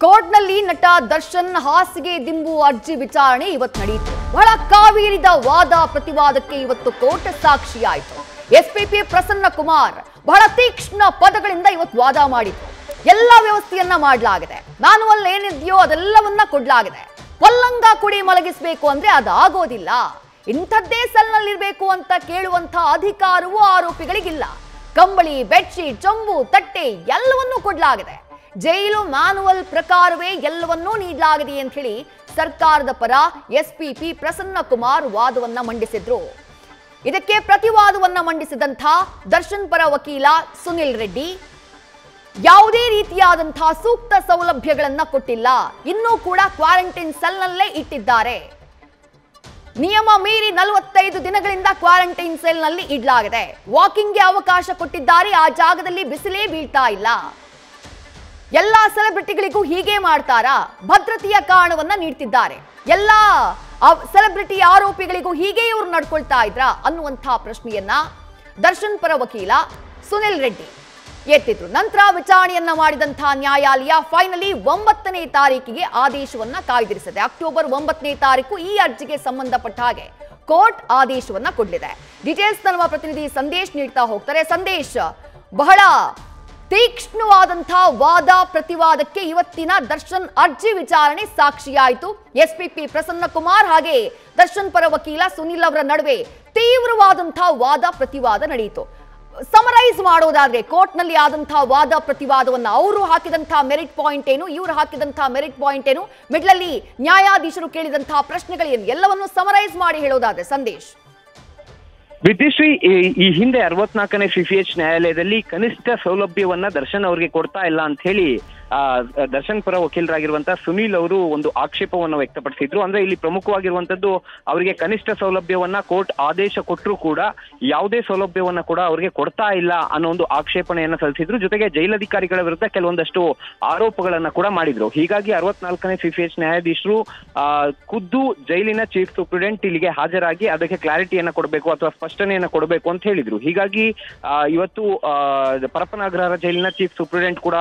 ಕೋರ್ಟ್ನಲ್ಲಿ ನಟ ದರ್ಶನ್ ಹಾಸಿಗೆ ದಿಂಬು ಅರ್ಜಿ ವಿಚಾರಣೆ ಇವತ್ತು ನಡೆಯಿತು. ಬಹಳ ಕಾವೇರಿದ ವಾದ ಪ್ರತಿವಾದಕ್ಕೆ ಇವತ್ತು ಕೋರ್ಟ್ ಸಾಕ್ಷಿಯಾಯಿತು. ಎಸ್ಪಿಪಿ ಪ್ರಸನ್ನ ಕುಮಾರ್ ಬಹಳ ತೀಕ್ಷ್ಣ ಪದಗಳಿಂದ ಇವತ್ತು ವಾದ ಮಾಡಿದ್ರು. ಎಲ್ಲ ವ್ಯವಸ್ಥೆಯನ್ನ ಮಾಡಲಾಗಿದೆ, ಮ್ಯಾನುವಲ್ ಏನಿದೆಯೋ ಅದೆಲ್ಲವನ್ನ ಕೊಡಲಾಗಿದೆ. ಪಲ್ಲಂಗ ಕುಡಿ ಮಲಗಿಸಬೇಕು ಅಂದ್ರೆ ಅದಾಗೋದಿಲ್ಲ, ಇಂಥದ್ದೇ ಸೆಲ್ನಲ್ಲಿರ್ಬೇಕು ಅಂತ ಕೇಳುವಂತ ಅಧಿಕಾರವೂ ಆರೋಪಿಗಳಿಗಿಲ್ಲ. ಕಂಬಳಿ, ಬೆಡ್ಶೀಟ್, ಚೊಂಬು, ತಟ್ಟೆ ಎಲ್ಲವನ್ನೂ ಕೊಡಲಾಗಿದೆ. ಜೈಲು ಮ್ಯಾನುವಲ್ ಪ್ರಕಾರವೇ ಎಲ್ಲವನ್ನೂ ನೀಡಲಾಗಿದೆ ಅಂತ ಹೇಳಿ ಸರ್ಕಾರದ ಪರ ಎಸ್ಪಿಪಿ ಪ್ರಸನ್ನ ಕುಮಾರ್ ವಾದವನ್ನ ಮಂಡಿಸಿದ್ರು. ಇದಕ್ಕೆ ಪ್ರತಿವಾದವನ್ನ ಮಂಡಿಸಿದಂಥ ದರ್ಶನ್ ಪರ ವಕೀಲ ಸುನಿಲ್ ರೆಡ್ಡಿ ಯಾವುದೇ ರೀತಿಯಾದಂತಹ ಸೂಕ್ತ ಸೌಲಭ್ಯಗಳನ್ನ ಕೊಟ್ಟಿಲ್ಲ, ಇನ್ನೂ ಕೂಡ ಕ್ವಾರಂಟೈನ್ ಸೆಲ್ನಲ್ಲೇ ಇಟ್ಟಿದ್ದಾರೆ. ನಿಯಮ ಮೀರಿ 45 ದಿನಗಳಿಂದ ಕ್ವಾರಂಟೈನ್ ಸೆಲ್ನಲ್ಲಿ ಇಡಲಾಗಿದೆ. ವಾಕಿಂಗ್ಗೆ ಅವಕಾಶ ಕೊಟ್ಟಿದ್ದಾರೆ, ಆ ಜಾಗದಲ್ಲಿ ಬಿಸಿಲೇ ಬೀಳ್ತಾ ಇಲ್ಲ. ಎಲ್ಲಾ ಸೆಲೆಬ್ರಿಟಿಗಳಿಗೂ ಹೀಗೆ ಮಾಡ್ತಾರಾ? ಭದ್ರತೆಯ ಕಾರಣವನ್ನ ನೀಡ್ತಿದ್ದಾರೆ. ಎಲ್ಲಾ ಸೆಲೆಬ್ರಿಟಿ ಆರೋಪಿಗಳಿಗೂ ಹೀಗೆ ಇವರು ನಡ್ಕೊಳ್ತಾ ಇದ್ರಾ ಅನ್ನುವಂತಹ ಪ್ರಶ್ನೆಯನ್ನ ದರ್ಶನ್ ಪರ ವಕೀಲ ಸುನಿಲ್ ರೆಡ್ಡಿ ಎತ್ತಿದ್ರು. ನಂತರ ವಿಚಾರಣೆಯನ್ನ ಮಾಡಿದಂತಹ ನ್ಯಾಯಾಲಯ ಫೈನಲಿ 9ನೇ ತಾರೀಕಿಗೆ ಆದೇಶವನ್ನ ಕಾಯ್ದಿರಿಸಿದೆ. ಅಕ್ಟೋಬರ್ 9ನೇ ತಾರೀಕು ಈ ಅರ್ಜಿಗೆ ಸಂಬಂಧಪಟ್ಟ ಹಾಗೆ ಕೋರ್ಟ್ ಆದೇಶವನ್ನ ಕೊಡಲಿದೆ. ಡೀಟೇಲ್ಸ್ ನಮ್ಮ ಪ್ರತಿನಿಧಿ ಸಂದೇಶ್ ನೀಡ್ತಾ ಹೋಗ್ತಾರೆ. ಸಂದೇಶ್, ಬಹಳ ತೀಕ್ಷ್ಣವಾದಂತಹ ವಾದ ಪ್ರತಿವಾದಕ್ಕೆ ಇವತ್ತಿನ ದರ್ಶನ್ ಅರ್ಜಿ ವಿಚಾರಣೆ ಸಾಕ್ಷಿಯಾಯಿತು. ಎಸ್ಪಿಪಿ ಪ್ರಸನ್ನ ಕುಮಾರ್ ಹಾಗೆ ದರ್ಶನ್ ಪರ ವಕೀಲ ಸುನಿಲ್ ಅವರ ನಡುವೆ ತೀವ್ರವಾದಂತಹ ವಾದ ಪ್ರತಿವಾದ ನಡೆಯಿತು. ಸಮರೈಸ್ ಮಾಡೋದಾದ್ರೆ ಕೋರ್ಟ್ನಲ್ಲಿ ಆದಂತಹ ವಾದ ಪ್ರತಿವಾದವನ್ನ ಅವರು ಹಾಕಿದಂತಹ ಮೆರಿಟ್ ಪಾಯಿಂಟ್ ಏನು, ಇವರು ಹಾಕಿದಂತಹ ಮೆರಿಟ್ ಪಾಯಿಂಟ್ ಏನು, ಮಿಡ್ಲಲ್ಲಿ ನ್ಯಾಯಾಧೀಶರು ಕೇಳಿದಂತಹ ಪ್ರಶ್ನೆಗಳೇನು, ಎಲ್ಲವನ್ನು ಸಮರೈಸ್ ಮಾಡಿ ಹೇಳೋದಾದ್ರೆ ಸಂದೇಶ್. ವಿದ್ಯುಶ್ರೀ, ಈ ಹಿಂದೆ 64ನೇ CCH ನ್ಯಾಯಾಲಯದಲ್ಲಿ ಕನಿಷ್ಠ ಸೌಲಭ್ಯವನ್ನ ದರ್ಶನ್ ಅವರಿಗೆ ಕೊಡ್ತಾ ಇಲ್ಲ ಅಂತ ಹೇಳಿ ದರ್ಶನ್ ಪರ ವಕೀಲರಾಗಿರುವಂತಹ ಸುನೀಲ್ ಅವರು ಒಂದು ಆಕ್ಷೇಪವನ್ನು ವ್ಯಕ್ತಪಡಿಸಿದ್ರು. ಅಂದ್ರೆ ಇಲ್ಲಿ ಪ್ರಮುಖವಾಗಿರುವಂತದ್ದು ಅವರಿಗೆ ಕನಿಷ್ಠ ಸೌಲಭ್ಯವನ್ನ ಕೋರ್ಟ್ ಆದೇಶ ಕೊಟ್ಟರು ಕೂಡ ಯಾವುದೇ ಸೌಲಭ್ಯವನ್ನ ಕೂಡ ಅವರಿಗೆ ಕೊಡ್ತಾ ಇಲ್ಲ ಅನ್ನೋ ಒಂದು ಆಕ್ಷೇಪಣೆಯನ್ನ ಸಲ್ಲಿಸಿದ್ರು. ಜೊತೆಗೆ ಜೈಲಧಿಕಾರಿಗಳ ವಿರುದ್ಧ ಕೆಲವೊಂದಷ್ಟು ಆರೋಪಗಳನ್ನ ಕೂಡ ಮಾಡಿದ್ರು. ಹೀಗಾಗಿ 64ನೇ CCH ನ್ಯಾಯಾಧೀಶರು ಖುದ್ದು ಜೈಲಿನ ಚೀಫ್ ಸೂಪ್ರಿಡೆಂಟ್ ಇಲ್ಲಿಗೆ ಹಾಜರಾಗಿ ಅದಕ್ಕೆ ಕ್ಲಾರಿಟಿಯನ್ನ ಕೊಡಬೇಕು ಅಥವಾ ಸ್ಪಷ್ಟನೆಯನ್ನ ಕೊಡಬೇಕು ಅಂತ ಹೇಳಿದ್ರು. ಹೀಗಾಗಿ ಇವತ್ತು ಪರಪ್ಪನಗ್ರಹಾರ ಜೈಲಿನ ಚೀಫ್ ಸೂಪ್ರಿಡೆಂಟ್ ಕೂಡ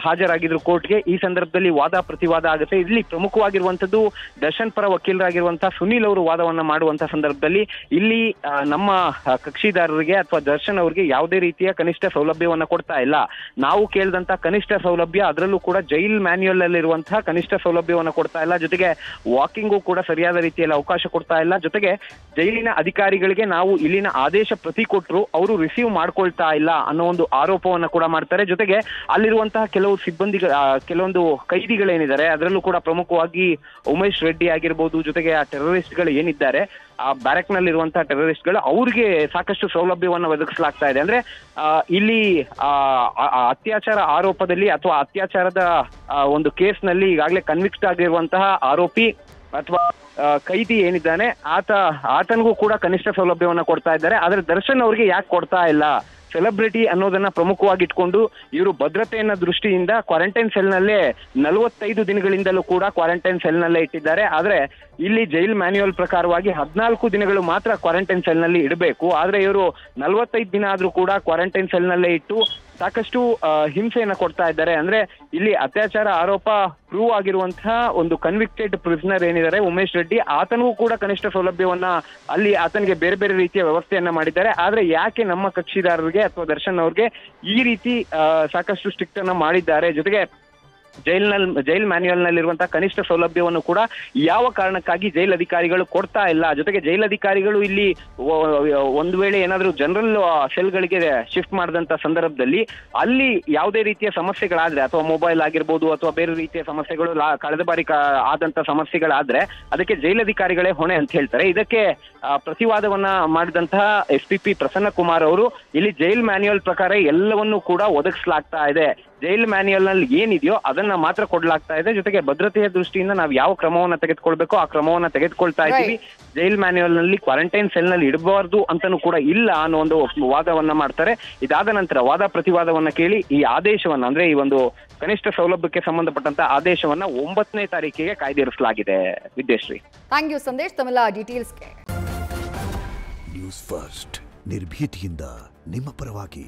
ಹಾಜರಾಗಿದ್ರು ಕೋರ್ಟ್ಗೆ. ಈ ಸಂದರ್ಭದಲ್ಲಿ ವಾದ ಪ್ರತಿವಾದ ಆಗುತ್ತೆ. ಇಲ್ಲಿ ಪ್ರಮುಖವಾಗಿರುವಂತದ್ದು ದರ್ಶನ್ ಪರ ವಕೀಲರಾಗಿರುವಂತಹ ಸುನೀಲ್ ಅವರು ವಾದವನ್ನ ಮಾಡುವಂತಹ ಸಂದರ್ಭದಲ್ಲಿ ಇಲ್ಲಿ ನಮ್ಮ ಕಕ್ಷಿದಾರರಿಗೆ ಅಥವಾ ದರ್ಶನ್ ಅವರಿಗೆ ಯಾವುದೇ ರೀತಿಯ ಕನಿಷ್ಠ ಸೌಲಭ್ಯವನ್ನ ಕೊಡ್ತಾ ಇಲ್ಲ. ನಾವು ಕೇಳಿದಂತ ಕನಿಷ್ಠ ಸೌಲಭ್ಯ, ಅದರಲ್ಲೂ ಕೂಡ ಜೈಲ್ ಮ್ಯಾನ್ಯುಯಲ್ ಅಲ್ಲಿರುವಂತಹ ಕನಿಷ್ಠ ಸೌಲಭ್ಯವನ್ನ ಕೊಡ್ತಾ ಇಲ್ಲ. ಜೊತೆಗೆ ವಾಕಿಂಗು ಕೂಡ ಸರಿಯಾದ ರೀತಿಯಲ್ಲಿ ಅವಕಾಶ ಕೊಡ್ತಾ ಇಲ್ಲ. ಜೊತೆಗೆ ಜೈಲಿನ ಅಧಿಕಾರಿಗಳಿಗೆ ನಾವು ಇಲ್ಲಿನ ಆದೇಶ ಪ್ರತಿ ಕೊಟ್ಟರು ಅವರು ರಿಸೀವ್ ಮಾಡ್ಕೊಳ್ತಾ ಇಲ್ಲ ಅನ್ನೋ ಒಂದು ಆರೋಪವನ್ನ ಕೂಡ ಮಾಡ್ತಾರೆ. ಜೊತೆಗೆ ಅಲ್ಲಿರುವಂತಹ ಕೆಲವು ಕೆಲವೊಂದು ಕೈದಿಗಳೇನಿದ್ದಾರೆ ಅದರಲ್ಲೂ ಕೂಡ ಪ್ರಮುಖವಾಗಿ ಉಮೇಶ್ ರೆಡ್ಡಿ ಆಗಿರ್ಬೋದು, ಜೊತೆಗೆ ಆ ಟೆರರಿಸ್ಟ್ಗಳು ಏನಿದ್ದಾರೆ ಆ ಬ್ಯಾರಕ್ ನಲ್ಲಿರುವಂತಹ ಟೆರರಿಸ್ಟ್ಗಳು ಅವ್ರಿಗೆ ಸಾಕಷ್ಟು ಸೌಲಭ್ಯವನ್ನ ಒದಗಿಸಲಾಗ್ತಾ ಇದೆ. ಅಂದ್ರೆ ಇಲ್ಲಿ ಅತ್ಯಾಚಾರ ಆರೋಪದಲ್ಲಿ ಅಥವಾ ಅತ್ಯಾಚಾರದ ಒಂದು ಕೇಸ್ನಲ್ಲಿ ಈಗಾಗಲೇ ಕನ್ವಿಕ್ಟ್ ಆಗಿರುವಂತಹ ಆರೋಪಿ ಅಥವಾ ಕೈದಿ ಏನಿದ್ದಾನೆ ಆತನಿಗೂ ಕೂಡ ಕನಿಷ್ಠ ಸೌಲಭ್ಯವನ್ನ ಕೊಡ್ತಾ ಇದ್ದಾರೆ. ಆದ್ರೆ ದರ್ಶನ್ ಅವ್ರಿಗೆ ಯಾಕೆ ಕೊಡ್ತಾ ಇಲ್ಲ? ಸೆಲೆಬ್ರಿಟಿ ಅನ್ನೋದನ್ನ ಪ್ರಮುಖವಾಗಿ ಇಟ್ಕೊಂಡು ಇವರು ಭದ್ರತೆಯನ್ನ ದೃಷ್ಟಿಯಿಂದ ಕ್ವಾರಂಟೈನ್ ಸೆಲ್ನಲ್ಲೇ 45 ದಿನಗಳಿಂದಲೂ ಕೂಡ ಕ್ವಾರಂಟೈನ್ ಸೆಲ್ನಲ್ಲೇ ಇಟ್ಟಿದ್ದಾರೆ. ಆದ್ರೆ ಇಲ್ಲಿ ಜೈಲ್ ಮ್ಯಾನ್ಯುಯಲ್ ಪ್ರಕಾರವಾಗಿ 14 ದಿನಗಳು ಮಾತ್ರ ಕ್ವಾರಂಟೈನ್ ಸೆಲ್ನಲ್ಲಿ ಇಡಬೇಕು. ಆದ್ರೆ ಇವರು 45 ದಿನ ಆದ್ರೂ ಕೂಡ ಕ್ವಾರಂಟೈನ್ ಸೆಲ್ನಲ್ಲೇ ಇಟ್ಟು ಸಾಕಷ್ಟು ಹಿಂಸೆಯನ್ನ ಕೊಡ್ತಾ ಇದ್ದಾರೆ. ಅಂದ್ರೆ ಇಲ್ಲಿ ಅತ್ಯಾಚಾರ ಆರೋಪ ಪ್ರೂವ್ ಆಗಿರುವಂತಹ ಒಂದು ಕನ್ವಿಕ್ಟೆಡ್ ಪ್ರಿಸನರ್ ಏನಿದ್ದಾರೆ ಉಮೇಶ್ ರೆಡ್ಡಿ, ಆತನಿಗೂ ಕೂಡ ಕನಿಷ್ಠ ಸೌಲಭ್ಯವನ್ನ ಅಲ್ಲಿ ಆತನಿಗೆ ಬೇರೆ ಬೇರೆ ರೀತಿಯ ವ್ಯವಸ್ಥೆಯನ್ನ ಮಾಡಿದ್ದಾರೆ. ಆದ್ರೆ ಯಾಕೆ ನಮ್ಮ ಕಕ್ಷಿದಾರರಿಗೆ ಅಥವಾ ದರ್ಶನ್ ಅವ್ರಿಗೆ ಈ ರೀತಿ ಸಾಕಷ್ಟು ಸ್ಟ್ರಿಕ್ಟ್ ಅನ್ನ ಮಾಡಿದ್ದಾರೆ? ಜೊತೆಗೆ ಜೈಲ್ ಮ್ಯಾನ್ಯುಯಲ್ ನಲ್ಲಿರುವಂತಹ ಕನಿಷ್ಠ ಸೌಲಭ್ಯವನ್ನು ಕೂಡ ಯಾವ ಕಾರಣಕ್ಕಾಗಿ ಜೈಲ್ ಅಧಿಕಾರಿಗಳು ಕೊಡ್ತಾ ಇಲ್ಲ? ಜೊತೆಗೆ ಜೈಲ್ ಅಧಿಕಾರಿಗಳು ಇಲ್ಲಿ ಒಂದು ವೇಳೆ ಏನಾದ್ರೂ ಜನರಲ್ ಸೆಲ್ಗಳಿಗೆ ಶಿಫ್ಟ್ ಮಾಡಿದಂತ ಸಂದರ್ಭದಲ್ಲಿ ಅಲ್ಲಿ ಯಾವುದೇ ರೀತಿಯ ಸಮಸ್ಯೆಗಳಾದ್ರೆ ಅಥವಾ ಮೊಬೈಲ್ ಆಗಿರ್ಬೋದು ಅಥವಾ ಬೇರೆ ರೀತಿಯ ಸಮಸ್ಯೆಗಳು ಕಳೆದ ಬಾರಿ ಆದಂತ ಸಮಸ್ಯೆಗಳಾದ್ರೆ ಅದಕ್ಕೆ ಜೈಲಧಿಕಾರಿಗಳೇ ಹೊಣೆ ಅಂತ ಹೇಳ್ತಾರೆ. ಇದಕ್ಕೆ ಪ್ರತಿವಾದವನ್ನ ಮಾಡಿದಂತಹ SPP ಪ್ರಸನ್ನ ಕುಮಾರ್ ಅವರು ಇಲ್ಲಿ ಜೈಲ್ ಮ್ಯಾನ್ಯುಯಲ್ ಪ್ರಕಾರ ಎಲ್ಲವನ್ನೂ ಕೂಡ ಒದಗಿಸಲಾಗ್ತಾ ಇದೆ, ಜೈಲ್ ಮ್ಯಾನ್ಯುಯಲ್ ನಲ್ಲಿ ಏನಿದೆಯೋ ಅದನ್ನ ಮಾತ್ರ ಕೊಡ್ಲಾಗ್ತಾ ಇದೆ. ಜೊತೆಗೆ ಭದ್ರತೆಯ ದೃಷ್ಟಿಯಿಂದ ನಾವು ಯಾವ ಕ್ರಮವನ್ನ ತೆಗೆದುಕೊಳ್ಬೇಕೋ ಆ ಕ್ರಮವನ್ನ ತೆಗೆದುಕೊಳ್ತಾ ಇದ್ದೀವಿ. ಜೈಲ್ ಮ್ಯಾನ್ಯುಯಲ್ ನಲ್ಲಿ ಕ್ವಾರಂಟೈನ್ ಸೆಲ್ ನಲ್ಲಿ ಇಡಬಾರ್ದು ಅಂತಾನೂ ಕೂಡ ಇಲ್ಲ ಅನ್ನೋ ಒಂದು ವಾದವನ್ನ ಮಾಡ್ತಾರೆ. ಇದಾದ ನಂತರ ವಾದ ಪ್ರತಿವಾದವನ್ನ ಕೇಳಿ ಈ ಆದೇಶವನ್ನ ಅಂದ್ರೆ ಈ ಒಂದು ಕನಿಷ್ಠ ಸೌಲಭ್ಯಕ್ಕೆ ಸಂಬಂಧಪಟ್ಟಂತ ಆದೇಶವನ್ನ 9ನೇ ತಾರೀಕಿಗೆ ಕಾಯ್ದಿರಿಸಲಾಗಿದೆ. ವಿದ್ಯಾಶ್ರೀ, ಥ್ಯಾಂಕ್ ಯು ಸಂದೇಶ್ ತಮ್ಮೆಲ್ಲ ಡೀಟೇಲ್ಸ್ಗೆ. ನ್ಯೂಸ್ ಫಸ್ಟ್ ನಿರ್ಭೀತಿಯಿಂದ ನಿಮ್ಮ ಪರವಾಗಿ.